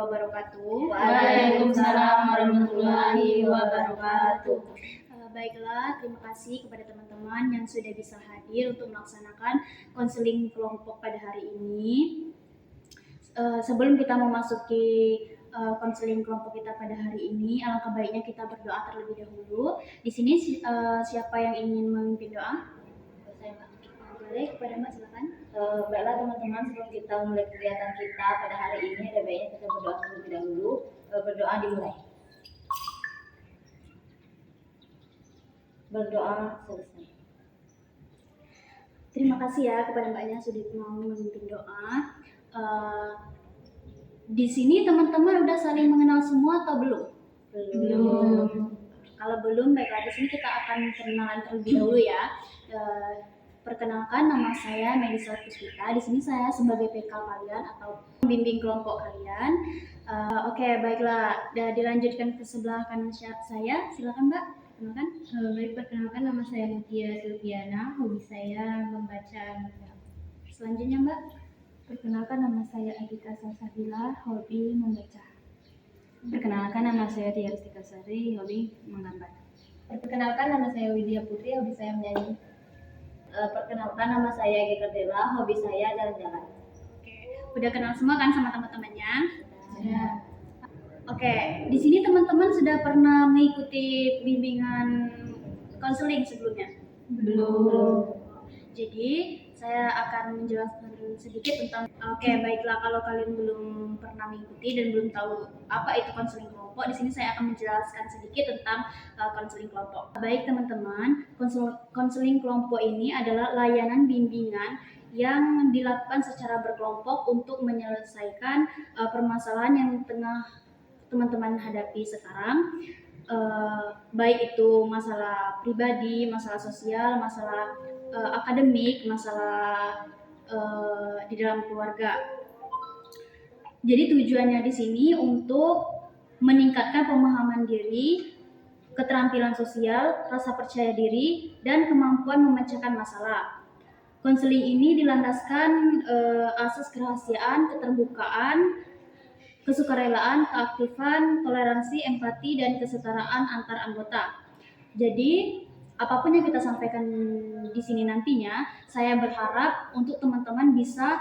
wabarakatuh. Waalaikumsalam warahmatullahi wabarakatuh. Baiklah, terima kasih kepada teman-teman yang sudah bisa hadir untuk melaksanakan konseling kelompok pada hari ini. Sebelum kita memasuki konseling kelompok kita pada hari ini, alangkah baiknya kita berdoa terlebih dahulu. Di sini siapa yang ingin memimpin doa? Saya Mbak. Boleh, kepada Mbak silakan. Baiklah teman-teman, sebelum kita mulai kegiatan kita pada hari ini, ada baiknya kita berdoa terlebih dahulu. Berdoa dimulai. Berdoa selesai. Terima kasih ya kepada Mbaknya sudah mau memimpin doa. Di sini teman-teman udah saling mengenal semua atau belum? Belum. Kalau belum, baiklah di sini kita akan perkenalan terlebih dahulu ya. Perkenalkan, nama saya Melisa Puspita. Di sini saya sebagai PK kalian atau pembimbing kelompok kalian. Oke, baiklah. Dilanjutkan ke sebelah kanan saya. Silakan Mbak. Perkenalkan. Baik, perkenalkan nama saya Mutia Silviana. Hobi saya membaca novel. Selanjutnya Mbak. Perkenalkan nama saya Agita Salsabila. Hobi membaca. Perkenalkan nama saya Tia Ristika Sari. Hobi menggambar. Perkenalkan nama saya Widya Putri. Hobi saya menyanyi. Perkenalkan nama saya Gita Dela. Hobi saya jalan-jalan. Oke, udah kenal semua kan sama teman-temannya? Ya. Oke, di sini teman-teman sudah pernah mengikuti bimbingan konseling sebelumnya? Belum. Jadi saya akan menjelaskan sedikit tentang. Oke, baiklah, kalau kalian belum pernah mengikuti dan belum tahu apa itu konseling kelompok, di sini saya akan menjelaskan sedikit tentang konseling kelompok. Baik teman-teman, konseling kelompok ini adalah layanan bimbingan yang dilakukan secara berkelompok untuk menyelesaikan permasalahan yang tengah teman-teman hadapi sekarang. Baik itu masalah pribadi, masalah sosial, masalah akademik, masalah di dalam keluarga. Jadi tujuannya di sini untuk meningkatkan pemahaman diri, keterampilan sosial, rasa percaya diri, dan kemampuan memecahkan masalah. Konseling ini dilandaskan asas kerahasiaan, keterbukaan, kesukarelaan, keaktifan, toleransi, empati, dan kesetaraan antar anggota. Jadi apapun yang kita sampaikan di sini nantinya, saya berharap untuk teman-teman bisa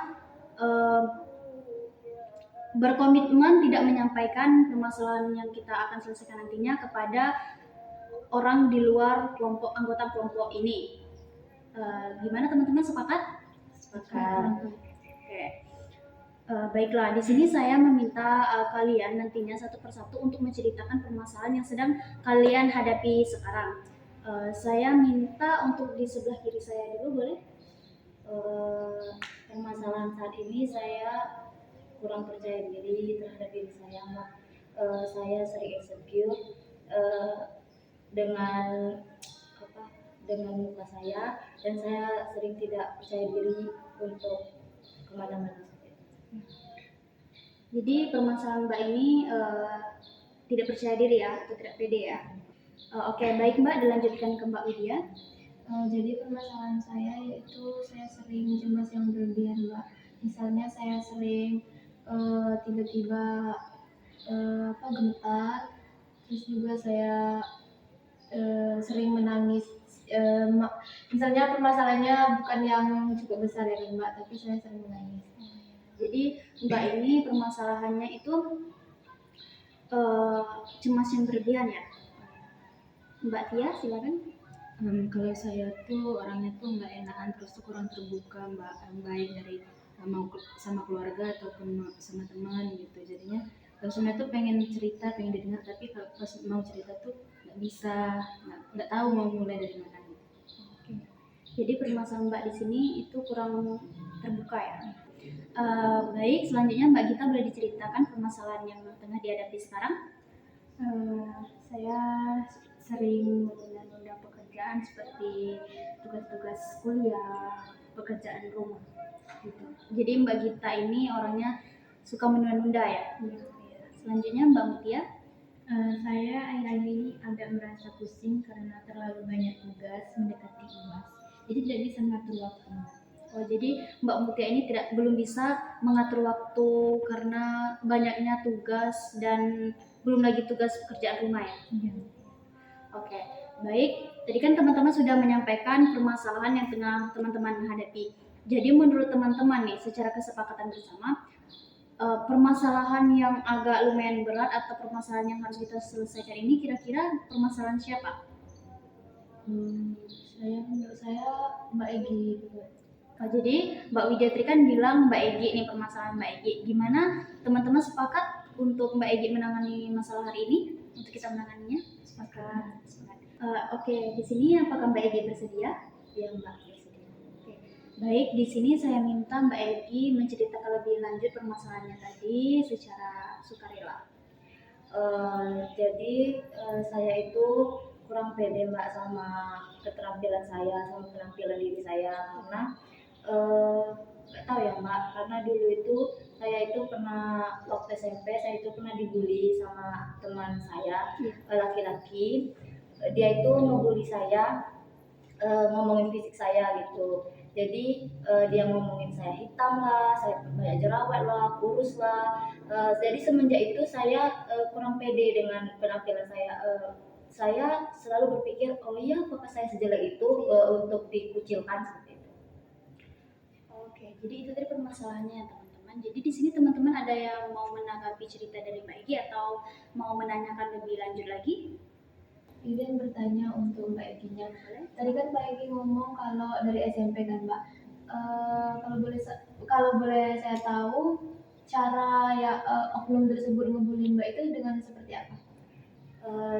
berkomitmen tidak menyampaikan permasalahan yang kita akan selesaikan nantinya kepada orang di luar kelompok, anggota kelompok ini. Gimana teman-teman, sepakat? Sepakat. Oke. Baiklah, di sini saya meminta kalian nantinya satu persatu untuk menceritakan permasalahan yang sedang kalian hadapi sekarang. Saya minta untuk di sebelah kiri saya dulu, boleh? Permasalahan saat ini saya kurang percaya diri terhadap diri saya, Mbak. Saya sering insecure dengan muka saya, dan saya sering tidak percaya diri untuk kemana-mana. Jadi permasalahan Mbak ini tidak percaya diri ya, atau tidak pede ya? Oke, baik Mbak, dilanjutkan ke Mbak Widya. Jadi permasalahan saya yaitu saya sering cemas yang berlebihan, Mbak. Misalnya saya sering tiba-tiba gemetar, terus juga saya sering menangis. Misalnya permasalahannya bukan yang cukup besar ya Mbak, tapi saya sering menangis. Jadi Mbak ini permasalahannya itu cemas yang berlebihan ya? Mbak Tia, silakan. Kalau saya tuh orangnya tuh nggak enakan, terus tuh kurang terbuka, Mbak, baik dari mau sama keluarga ataupun sama teman gitu. Jadinya kalau sebenarnya tuh pengen cerita, pengen didengar, tapi kalau pas mau cerita tuh nggak bisa, nggak tahu mau mulai dari mana gitu. Oke. Jadi permasalahan Mbak di sini itu kurang terbuka ya. Baik, selanjutnya Mbak Gita boleh diceritakan permasalahan yang tengah dihadapi sekarang? Saya sering menunda-nunda pekerjaan seperti tugas-tugas kuliah, pekerjaan rumah gitu. Jadi Mbak Gita ini orangnya suka menunda-nunda ya? Selanjutnya Mbak Mutia. Saya akhir-akhir ini agak merasa pusing karena terlalu banyak tugas mendekati UAS. Jadi tidak bisa mengatur waktu. Oh, jadi Mbak Mutia ini belum bisa mengatur waktu karena banyaknya tugas dan belum lagi tugas pekerjaan rumah ya. Iya. Oke, baik. Tadi kan teman-teman sudah menyampaikan permasalahan yang tengah teman-teman hadapi. Jadi menurut teman-teman nih, secara kesepakatan bersama, permasalahan yang agak lumayan berat atau permasalahan yang harus kita selesaikan ini kira-kira permasalahan siapa? Menurut saya Mbak Egi. Oh, jadi Mbak Widyatri kan bilang Mbak Egi ini permasalahan Mbak Egi. Gimana teman-teman sepakat untuk Mbak Egi menangani masalah hari ini? Untuk kita menanganinya? Sepakat. Oke, di sini apakah Mbak Egi bersedia? Iya Mbak, bersedia. Oke. Baik, di sini saya minta Mbak Egi menceritakan lebih lanjut permasalahannya tadi secara sukarela. Jadi saya itu kurang pede Mbak sama keterampilan saya, sama penampilan diri saya, karena nggak tahu ya Mbak, karena dulu itu saya itu pernah waktu SMP saya itu pernah dibully sama teman saya laki-laki. Dia itu ngebully saya, ngomongin fisik saya gitu. Jadi dia ngomongin saya hitam lah, saya banyak jerawat lah, kurus lah. Jadi semenjak itu saya kurang pede dengan penampilan saya. Saya selalu berpikir, oh iya apakah saya sejelek itu untuk dikucilkan seperti itu. Oke, jadi itu tadi permasalahannya teman-teman. Jadi di sini teman-teman ada yang mau menanggapi cerita dari Mbak Egi atau mau menanyakan lebih lanjut lagi? Izin bertanya untuk Mbak Eginya. Tadi kan Mbak Egi ngomong kalau dari SMP kan Mbak. Kalau boleh saya tahu cara ya oknum tersebut ngebully Mbak itu dengan seperti apa?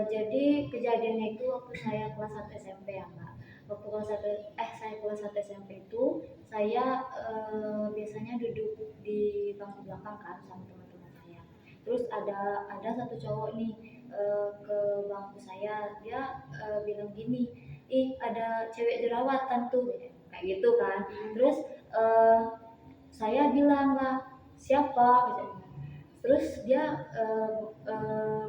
Jadi kejadiannya itu waktu saya kelas 1 SMP ya Mbak. Waktu saya kelas 1 SMP itu saya biasanya duduk di bangku belakang kan sama teman-teman saya. Terus ada satu cowok nih ke bangku saya, dia bilang gini, ih ada cewek jerawatan tuh, kayak gitu kan. Terus saya bilang lah siapa, terus dia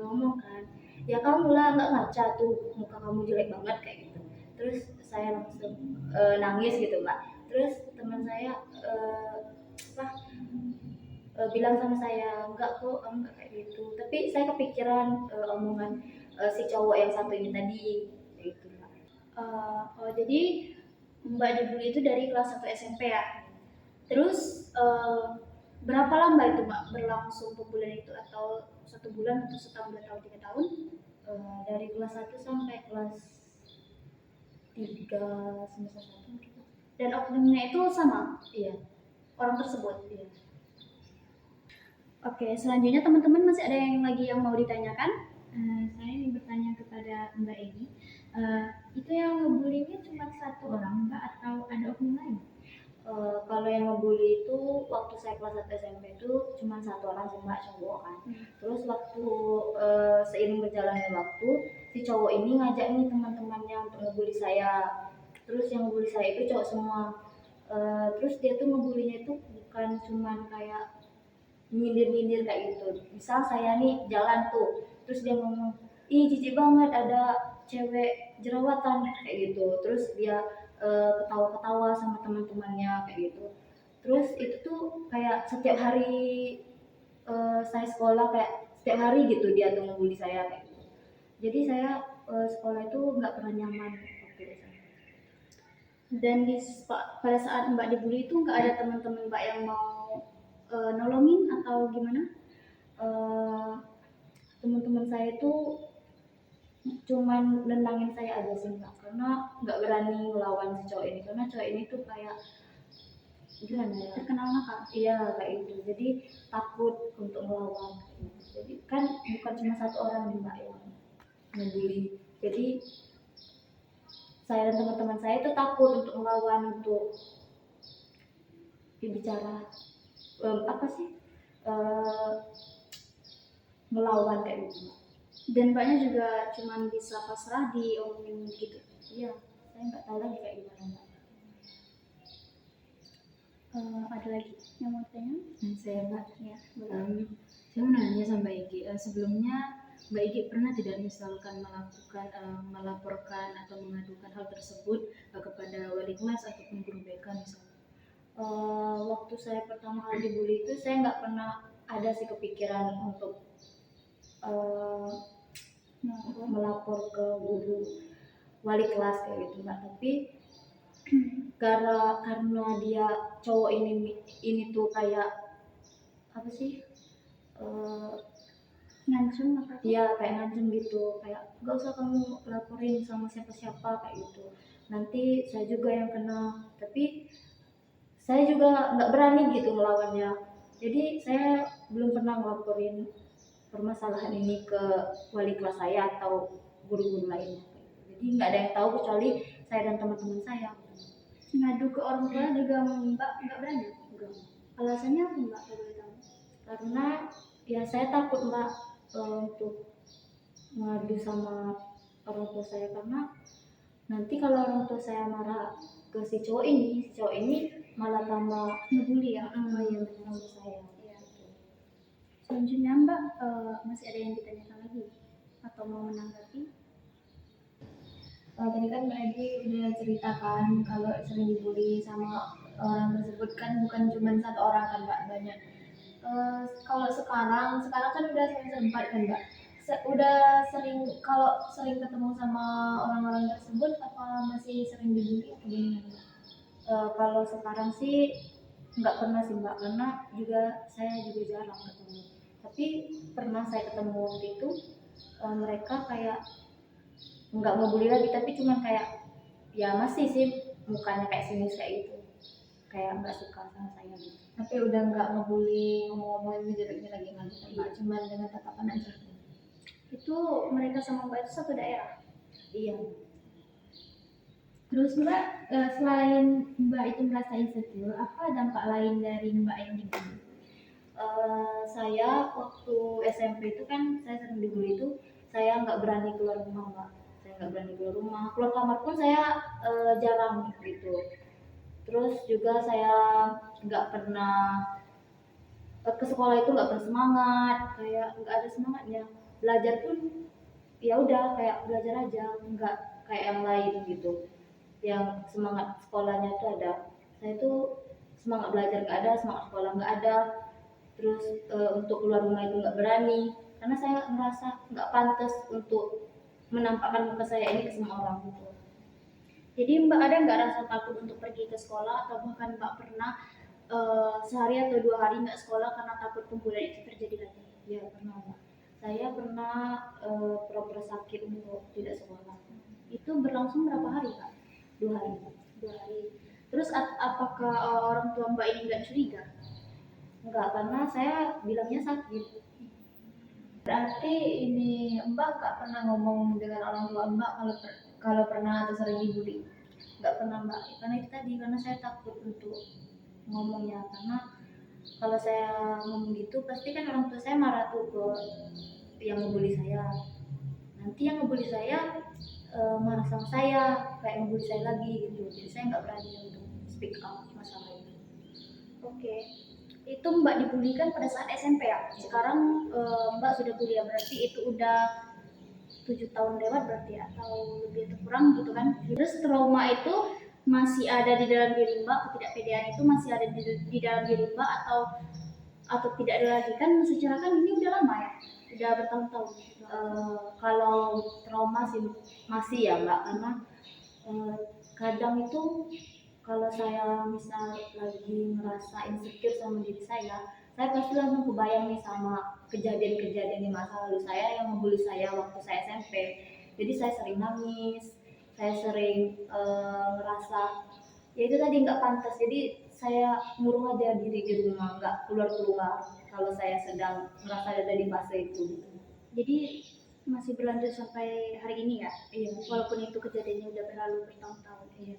ngomong kan, ya kamu lah nggak ngaca tuh, muka kamu jelek banget kayak gitu. Terus saya langsung nangis gitu Mbak. Terus teman saya bilang sama saya, enggak kok kamu nggak kayak gitu. Tapi saya kepikiran omongan si cowok yang satu ini tadi kayak gitu Mbak. Oh, jadi Mbak dulu itu dari kelas 1 SMP ya? Terus berapa lama itu Mbak berlangsung pembulian itu, atau 1 bulan atau setahun, 2 tahun, 3 tahun? Dari kelas 1 sampai kelas 3 semester 1 gitu. Dan oknumnya itu sama Iya, orang tersebut? iya. Oke, selanjutnya teman-teman masih ada yang lagi yang mau ditanyakan? Saya ingin bertanya kepada Mbak Egi. Itu yang ngebullynya cuma satu orang Mbak atau ada oknum lain? Kalau yang ngebully itu waktu saya kelas 1 SMP itu cuma satu orang sih Mbak, cowok kan. Terus waktu seiring berjalannya waktu, si cowok ini ngajak nih teman-temannya untuk ngebully saya. Terus yang ngebully saya itu cowok semua. Terus dia tuh ngebulinya itu bukan cuma kayak nyindir-nyindir kayak gitu. Misal saya nih jalan tuh, terus dia ngomong, ih jijik banget ada cewek jerawatan kayak gitu. Terus dia ketawa-ketawa sama teman-temannya kayak gitu. Terus itu tuh kayak setiap hari saya sekolah kayak setiap hari gitu dia tuh ngebully saya kayak gitu. Jadi saya sekolah itu nggak pernah nyaman waktu itu. Dan pada saat Mbak dibully itu nggak ada teman-teman Mbak yang mau nolongin atau gimana? Teman-teman saya itu cuman nendangin saya aja sih Mbak, karena nggak berani melawan si cowok ini, karena cowok ini tuh kayak gimana ya, Terkenal nakal? iya kayak gitu, jadi takut untuk melawan gitu. Jadi kan bukan cuma satu orang nih Mbak yang ngebully, jadi saya dan teman-teman saya itu takut untuk melawan, untuk bicara apa sih melawan kayak gitu. Dan Mbaknya juga cuma bisa pasrah diomongin gitu? Iya, saya nggak tahu lagi kayak gimana Mbak. Ada lagi yang mau tanya? Saya Mbak, Ya, saya mau nanya sama Mbak Egi. Sebelumnya Mbak Egi pernah tidak misalkan melaporkan atau mengadukan hal tersebut kepada wali kelas ataupun guru BK misalnya? Waktu saya pertama kali dibully itu saya nggak pernah ada sih kepikiran untuk eh, melapor ke guru wali kelas kayak gitu nggak, tapi karena dia cowok ini tuh kayak apa sih, eh, Ngancem apa? dia kayak ngancem gitu, kayak gak usah kamu laporin sama siapa-siapa kayak gitu, nanti saya juga yang kena. Tapi saya juga nggak berani gitu melawannya, jadi saya belum pernah ngelaporin permasalahan ini ke wali kelas saya atau guru-guru lainnya. Jadi nggak ada yang tahu kecuali saya dan teman-teman saya. Ngadu ke orang tua juga Mbak nggak berani? Enggak. Alasannya apa Mbak kalau boleh tahu? Karena ya saya takut Mbak, untuk ngadu sama orang tua saya, karena nanti kalau orang tua saya marah ke si cowok ini malah tambah Ngebully ya? oh iya benar saya. Iya. Selanjutnya Mbak, masih ada yang ditanyakan lagi atau mau menanggapi? Tadi kan Mbak Edi udah ceritakan kalau sering dibully sama orang tersebut kan bukan cuma satu orang kan Mbak, banyak. Kalau sekarang kan udah semester 4 kan Mbak. Udah sering, kalau sering ketemu sama orang-orang tersebut apa masih sering dibully atau gimana Mbak? Kalau sekarang sih nggak pernah sih Mbak, karena saya juga jarang ketemu. Tapi pernah saya ketemu waktu itu, mereka kayak nggak ngebully lagi, tapi cuman kayak ya masih sih mukanya kayak sinis kayak gitu, kayak nggak suka sama saya gitu. Tapi udah nggak ngebully, ngomong-ngomongin menjeleknya lagi nggak gitu Mbak, cuman dengan tatapan aja. Itu mereka sama Mbak itu satu daerah? Iya. Terus Mbak, selain Mbak itu merasa insecure, apa dampak lain dari Mbak yang dibully? Saya waktu SMP itu kan saya sering dibully itu, saya nggak berani keluar rumah Mbak, saya nggak berani keluar rumah, keluar kamar pun saya jarang gitu. Terus juga saya nggak pernah ke sekolah itu nggak pernah semangat, kayak nggak ada semangatnya. Belajar pun ya udah kayak belajar aja, nggak kayak yang lain gitu yang semangat sekolahnya tuh ada. Saya tuh semangat belajar nggak ada, semangat sekolah nggak ada. Terus untuk keluar rumah itu nggak berani, karena saya merasa nggak pantas untuk menampakkan muka saya ini ke semua orang gitu. Jadi Mbak ada nggak rasa takut untuk pergi ke sekolah, atau bahkan Mbak pernah sehari atau 2 hari nggak sekolah karena takut pembulian itu terjadi lagi? Ya pernah Mbak. Saya pernah pura-pura sakit untuk tidak sekolah. Itu berlangsung berapa hari Kak? 2 hari. 2 hari. Terus apakah orang tua Mbak ini nggak curiga? Enggak, karena saya bilangnya sakit. Berarti ini Mbak nggak pernah ngomong dengan orang tua Mbak kalau pernah atau sering dibully? Nggak pernah Mbak, karena itu tadi, karena saya takut untuk ngomongnya, karena kalau saya ngomong gitu pasti kan orang tua saya marah tuh ke yang ngebully saya, nanti yang ngebully saya marah sama saya, kayak ngebully saya lagi gitu. Jadi saya nggak berani untuk speak up masalah itu. Oke. Itu Mbak dibully kan pada saat SMP ya? Sekarang Mbak sudah kuliah, berarti itu udah 7 tahun lewat berarti ya? Atau lebih atau kurang gitu kan? Terus trauma itu masih ada di dalam diri Mbak, ketidakpedean itu masih ada di dalam diri Mbak, atau tidak ada lagi? Kan secara kan ini udah lama ya, udah bertahun-tahun gitu. Kalau trauma sih masih ya Mbak, karena kadang itu kalau saya misal lagi ngerasa insecure sama diri saya pasti langsung kebayang nih sama kejadian-kejadian di masa lalu saya yang membuli saya waktu saya SMP. Jadi saya sering nangis, saya sering ngerasa ya itu tadi nggak pantas. Jadi saya ngurung aja diri di rumah, nggak keluar-keluar kalau saya sedang merasa ada di fase itu. Jadi masih berlanjut sampai hari ini ya? Iya. Walaupun itu kejadiannya udah berlalu bertahun-tahun. Iya.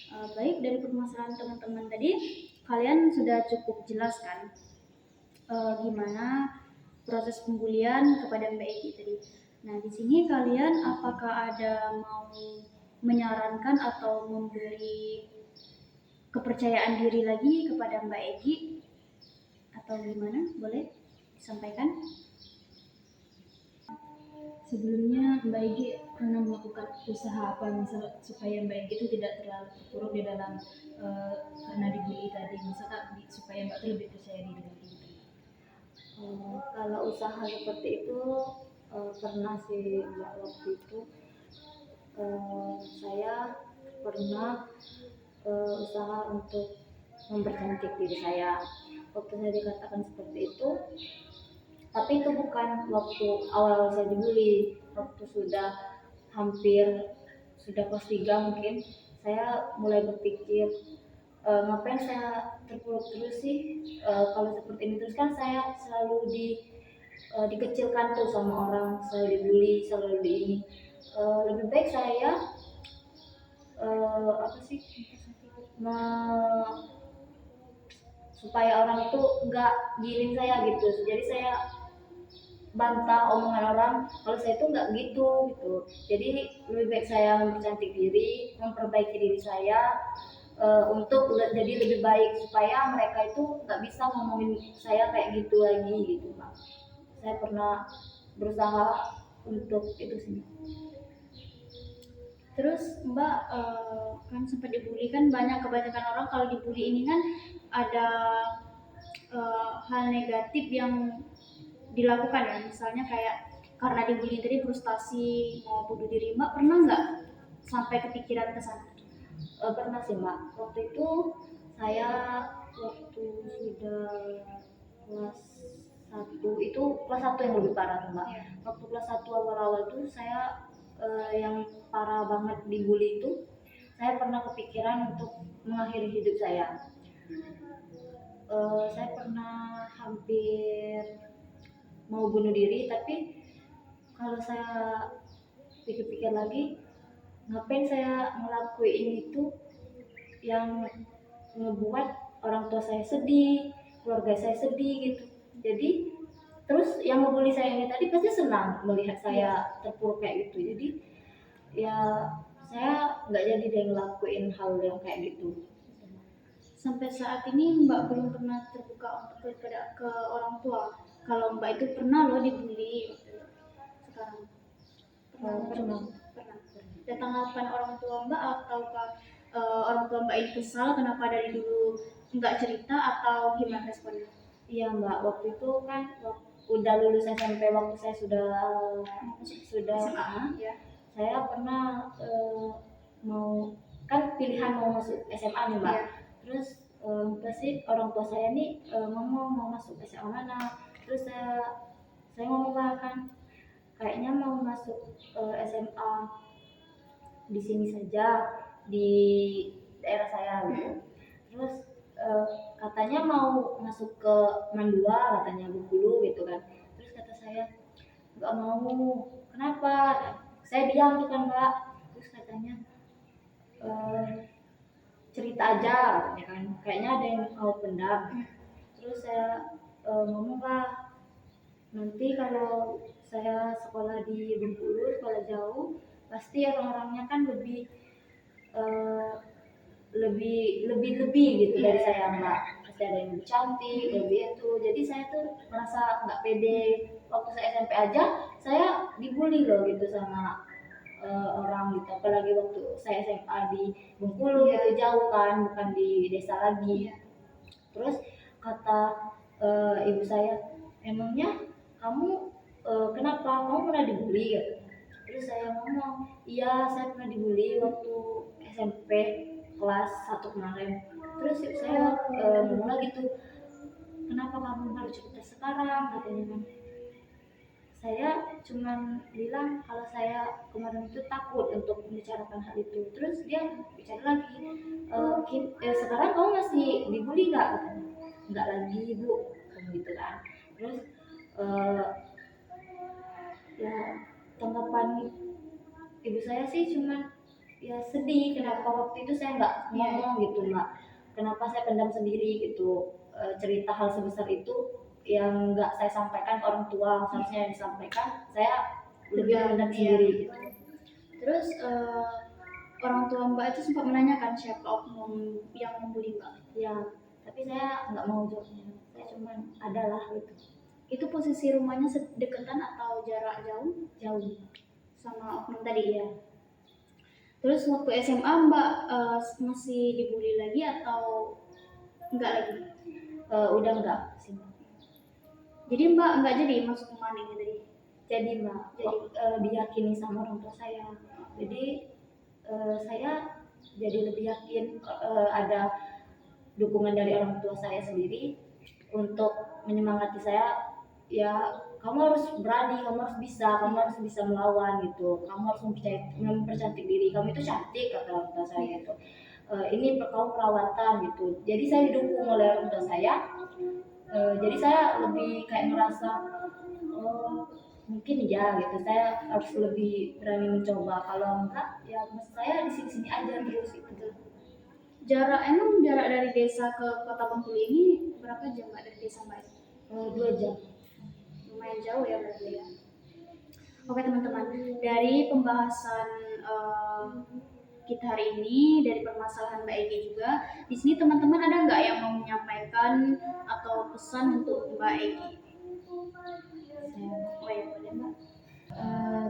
Baik, dari permasalahan teman-teman tadi kalian sudah cukup jelas kan gimana proses pembulian kepada Mbak Egi tadi. Nah, di sini kalian apakah ada mau menyarankan atau memberi kepercayaan diri lagi kepada Mbak Egi atau gimana? Boleh disampaikan? Sebelumnya Mbak Egi pernah melakukan usaha apa misal supaya Mbak Egi itu tidak terlalu terpuruk di dalam karena dibully tadi, misalkan supaya Mbak tuh lebih percaya diri lagi gitu. Kalau usaha seperti itu pernah sih Mbak. Waktu itu saya pernah usaha untuk mempercantik diri saya. Waktu saya dikatakan seperti itu, tapi itu bukan waktu awal saya dibully, waktu sudah hampir sudah kelas 3 mungkin saya mulai berpikir ngapain saya terpuruk terus sih. Kalau seperti ini terus kan saya selalu dikecilkan tuh sama orang, selalu dibully, selalu di ini. Lebih baik saya apa sih, supaya orang itu nggak giring saya gitu. Jadi saya bantah omongan orang kalau saya itu nggak gitu. Jadi lebih baik saya mempercantik diri, memperbaiki diri saya untuk jadi lebih baik, supaya mereka itu nggak bisa ngomongin saya kayak gitu lagi gitu Pak. Saya pernah berusaha untuk itu sih. Terus Mbak kan sempat dibully, kan kebanyakan orang kalau dibully ini kan ada hal negatif yang dilakukan ya, misalnya kayak karena dibully tadi frustasi mau bunuh diri. Mbak pernah nggak sampai kepikiran ke sana? Pernah sih Mbak. Waktu itu saya waktu sudah kelas 1, itu kelas 1 yang lebih parah tuh Mbak. Waktu kelas 1 awal-awal tuh saya yang parah banget dibully itu, saya pernah kepikiran untuk mengakhiri hidup saya. Saya pernah hampir mau bunuh diri, tapi kalau saya pikir-pikir lagi, ngapain saya ngelakuin itu yang ngebuat orang tua saya sedih, keluarga saya sedih gitu. Jadi terus yang ngebully saya ini tadi pasti senang melihat saya terpuruk kayak gitu. Jadi ya saya nggak jadi deh ngelakuin hal yang kayak gitu. Sampai saat ini Mbak belum pernah terbuka untuk ke orang tua. Kalau Mbak itu pernah loh dibully sekarang. Pernah. Dan tanggapan orang tua Mbak, ataukah orang tua Mbak ini kesal kenapa dari dulu nggak cerita, atau gimana responnya? Iya Mbak, waktu itu kan udah lulus SMP, waktu saya sudah SMA, ya. Saya pernah mau, kan pilihan mau masuk SMA nih Mbak. Iya. Terus pasti orang tua saya nih ngomong mau masuk SMA mana. Terus saya ngomong lah kan, kayaknya mau masuk SMA di sini saja, di daerah saya gitu. Terus katanya mau masuk ke Mandua, katanya Bengkulu gitu kan. Terus kata saya nggak mau. Kenapa? Saya diam tuh kan Mbak. Terus katanya cerita aja katanya kan, kayaknya ada yang kau pendam. Terus saya ngomong lah, nanti kalau saya sekolah di Bengkulu, sekolah jauh, pasti orang-orangnya kan lebih gitu dari saya Mbak. Pasti ada yang lebih cantik, lebih itu. Jadi saya tuh merasa nggak pede. Waktu saya SMP aja saya dibully loh gitu sama orang gitu. Apalagi waktu saya SMA di Bengkulu gitu, jauh kan, bukan di desa lagi. Terus kata ibu saya, emangnya kamu kenapa, kamu pernah dibully gitu. Terus saya ngomong, iya saya pernah dibully waktu SMP kelas 1 kemarin. Terus saya ngomong lagi tuh, kenapa kamu baru cerita sekarang katanya kan. Saya cuman bilang kalau saya kemarin itu takut untuk membicarakan hal itu. Terus dia bicara lagi, sekarang kamu masih dibully nggak katanya. Nggak lagi bu, gitu kan. Terus ya tanggapan ibu saya sih cuman ya sedih, kenapa waktu itu saya nggak ngomong gitu Mbak. Kenapa saya pendam sendiri gitu, cerita hal sebesar itu yang nggak saya sampaikan ke orang tua, seharusnya yang disampaikan, saya lebih pendam sendiri gitu. Terus orang tua Mbak itu sempat menanyakan siapa oknum yang membuli Mbak? Ya, tapi saya nggak mau jawabnya, saya cuman adalah gitu. Itu posisi rumahnya dekatan atau jarak jauh Jauh. sama oknum tadi ya? Terus waktu SMA Mbak masih dibully lagi atau enggak lagi? Udah enggak sih Mbak. Jadi Mbak enggak jadi masuk ke mana ini tadi? Jadi Mbak, diyakini sama orang tua saya. Jadi saya jadi lebih yakin ada dukungan dari orang tua saya sendiri untuk menyemangati saya, ya kamu harus berani, kamu harus bisa melawan gitu, kamu harus mempercantik diri, kamu itu cantik kata orang tua saya gitu. Ini kamu perawatan gitu, jadi saya didukung oleh orang tua saya. Jadi saya lebih kayak merasa mungkin ya gitu, saya harus lebih berani mencoba, kalau enggak ya saya di sini aja terus gitu. Emang jarak dari desa ke kota Bengkulu ini berapa jam Mbak dari desa Mbak? 2 jam. Lumayan jauh ya berarti ya. Oke teman-teman, dari pembahasan kita hari ini, dari permasalahan Mbak Egi juga, di sini teman-teman ada nggak yang mau menyampaikan atau pesan untuk Mbak Egi? Oh ya boleh Mbak.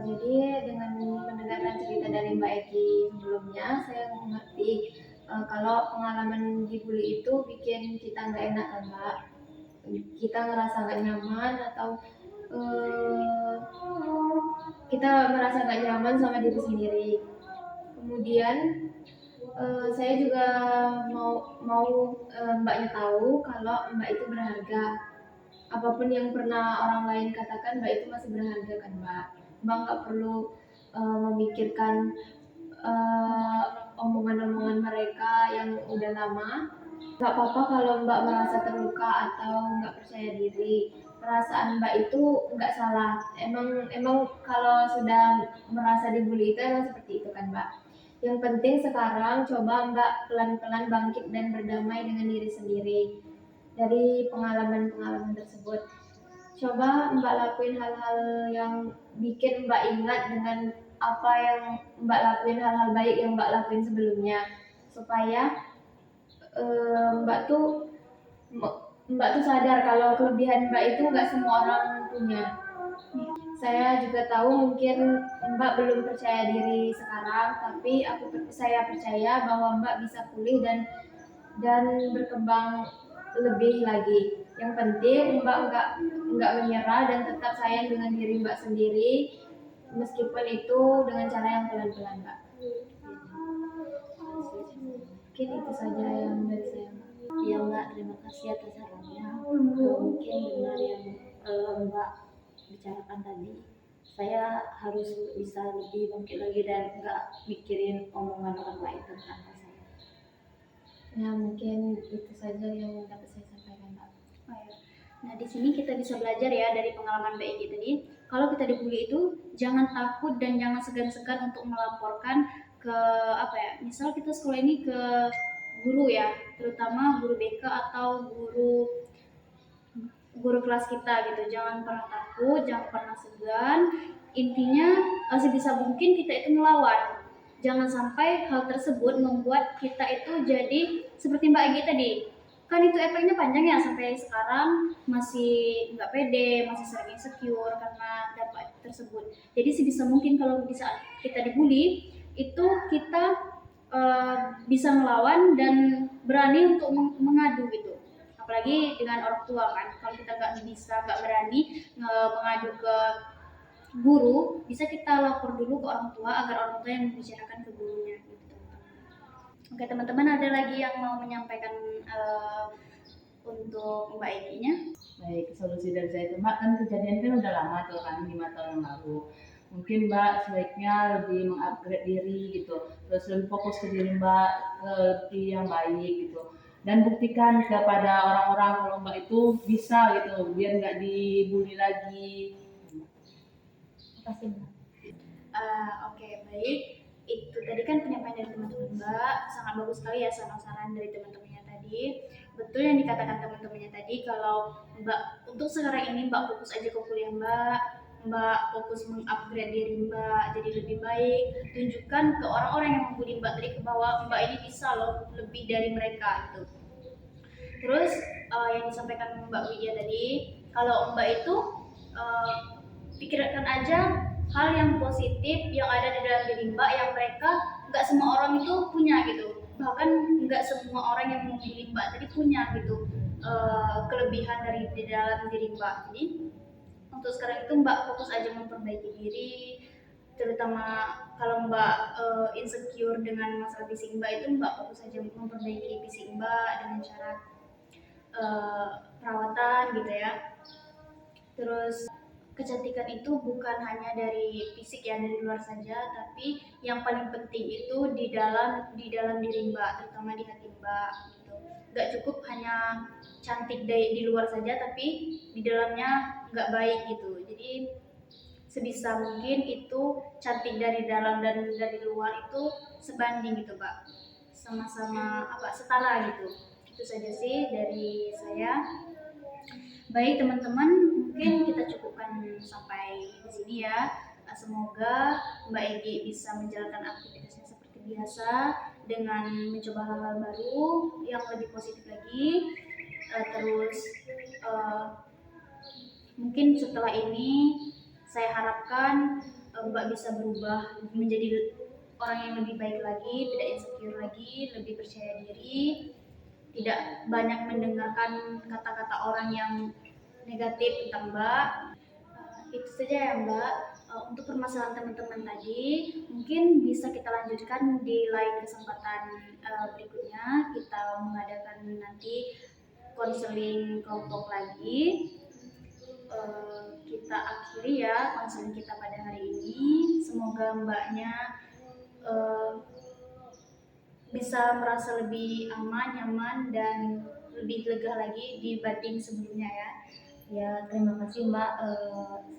Jadi dengan mendengarkan cerita dari Mbak Eki sebelumnya, saya mengerti kalau pengalaman dibully itu bikin kita nggak enak kan Mbak. Kita ngerasa nggak nyaman atau kita merasa nggak nyaman sama diri sendiri. Kemudian saya juga mau Mbaknya tahu kalau Mbak itu berharga. Apapun yang pernah orang lain katakan, Mbak itu masih berharga kan Mbak. Mbak nggak perlu memikirkan omongan-omongan mereka yang udah lama. Nggak apa-apa kalau Mbak merasa terluka atau nggak percaya diri. Perasaan Mbak itu nggak salah. Emang kalau sudah merasa dibully itu emang seperti itu kan Mbak. Yang penting sekarang coba Mbak pelan-pelan bangkit dan berdamai dengan diri sendiri. Dari pengalaman-pengalaman tersebut, coba Mbak lakuin hal-hal yang bikin Mbak ingat dengan apa yang Mbak lakuin, hal-hal baik yang Mbak lakuin sebelumnya, supaya Mbak tuh sadar kalau kelebihan Mbak itu nggak semua orang punya. Saya juga tahu mungkin Mbak belum percaya diri sekarang, tapi saya percaya bahwa Mbak bisa pulih dan berkembang lebih lagi. Yang penting Mbak nggak menyerah dan tetap sayang dengan diri Mbak sendiri, meskipun itu dengan cara yang pelan-pelan Mbak. Mungkin itu saja yang dari saya Mbak. Ya Mbak, terima kasih atas sarannya. Mungkin benar yang Mbak bicarakan tadi, saya harus bisa lebih bangkit lagi dan nggak mikirin omongan orang lain tentang saya. Ya mungkin itu saja yang dapat saya sampaikan Mbak. Oh, ya. Nah di sini kita bisa belajar ya dari pengalaman Mbak Egi tadi. Kalau kita dibully itu jangan takut dan jangan segan-segan untuk melaporkan ke misal kita sekolah ini ke guru ya, terutama guru BK atau guru kelas kita gitu. Jangan pernah takut, jangan pernah segan. Intinya sebisa mungkin kita itu melawan. Jangan sampai hal tersebut membuat kita itu jadi seperti Mbak Egi tadi. Kan itu efeknya panjang ya, sampai sekarang masih nggak pede, masih sering insecure karena dampak tersebut. Jadi sebisa mungkin kalau bisa kita dibully, itu kita bisa melawan dan berani untuk mengadu gitu. Apalagi dengan orang tua kan, kalau kita nggak berani mengadu ke guru, bisa kita lapor dulu ke orang tua agar orang tua yang membicarakan ke gurunya gitu. Oke teman-teman, ada lagi yang mau menyampaikan untuk Mbak Egi-nya? Baik, solusi dari saya itu Mbak, kan kejadian kan udah lama tuh kan, 5 tahun yang lalu. Mungkin Mbak sebaiknya lebih mengupgrade diri gitu, terus lebih fokus ke diri Mbak, ke lebih yang baik gitu. Dan buktikan kepada orang-orang kalau Mbak itu bisa gitu, biar nggak dibully lagi. Terima kasih Mbak. Oke, baik. Itu tadi kan penyampaian dari teman-teman Mbak, sangat bagus sekali ya saran-saran dari teman-temannya tadi. Betul yang dikatakan teman-temannya tadi, kalau Mbak untuk sekarang ini Mbak fokus aja ke kuliah Mbak fokus mengupgrade diri Mbak jadi lebih baik. Tunjukkan ke orang-orang yang membuli Mbak tadi bahwa Mbak ini bisa loh lebih dari mereka gitu. Terus yang disampaikan Mbak Widya tadi, Kalau Mbak itu pikirkan aja hal yang positif yang ada di dalam diri Mbak yang mereka nggak semua orang itu punya gitu, bahkan nggak semua orang yang memilih Mbak tadi punya gitu kelebihan dari di dalam diri Mbak. Jadi untuk sekarang itu Mbak fokus aja memperbaiki diri, terutama kalau Mbak insecure dengan masalah fisik Mbak itu Mbak fokus aja memperbaiki fisik Mbak dengan cara perawatan gitu ya. Terus kecantikan itu bukan hanya dari fisik ya, dari luar saja, tapi yang paling penting itu di dalam diri Mbak, terutama di hati Mbak gitu. Gak cukup hanya cantik di luar saja tapi di dalamnya gak baik gitu. Jadi sebisa mungkin itu cantik dari dalam dan dari luar itu sebanding gitu Pak, sama-sama setara gitu. Itu saja sih dari saya. Baik teman-teman, mungkin kita cukupkan sampai di sini ya. Semoga Mbak Egi bisa menjalankan aktivitasnya seperti biasa dengan mencoba hal-hal baru yang lebih positif lagi. Terus mungkin setelah ini saya harapkan Mbak bisa berubah menjadi orang yang lebih baik lagi, tidak insecure lagi, lebih percaya diri, tidak banyak mendengarkan kata-kata orang yang negatif tentang Mbak. Itu saja ya Mbak. Untuk permasalahan teman-teman tadi mungkin bisa kita lanjutkan di lain kesempatan berikutnya. Kita mengadakan nanti konseling kelompok lagi. Kita akhiri ya konseling kita pada hari ini. Semoga Mbaknya bisa merasa lebih aman, nyaman, dan lebih lega lagi dibanding sebelumnya ya. Ya, terima kasih Mbak.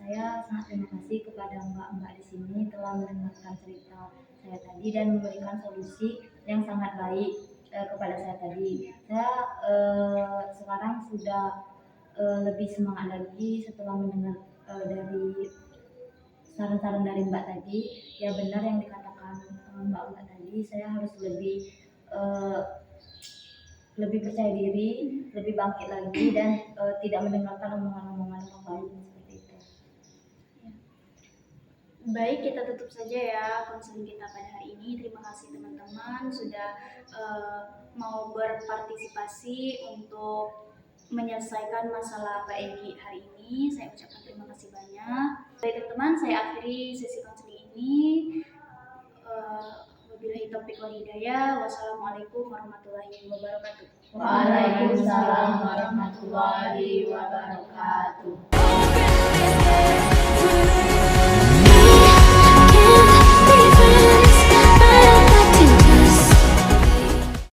Saya sangat terima kasih kepada Mbak-Mbak di sini telah mendengarkan cerita saya tadi dan memberikan solusi yang sangat baik kepada saya tadi. Saya sekarang sudah lebih semangat lagi setelah mendengar dari saran-saran dari Mbak tadi. Ya benar yang dikatakan Mbak tadi, saya harus lebih percaya diri, lebih bangkit lagi dan tidak mendengarkan omongan-omongan orang lain seperti itu. Baik, kita tutup saja ya konseling kita pada hari ini. Terima kasih teman-teman sudah mau berpartisipasi untuk menyelesaikan masalah Mbak Egi hari ini. Saya ucapkan terima kasih banyak. Baik teman-teman, saya akhiri sesi konseling ini. Wabillahi taufiq wal hidayah. Wassalamualaikum warahmatullahi wabarakatuh. Waalaikumsalam warahmatullahi wabarakatuh.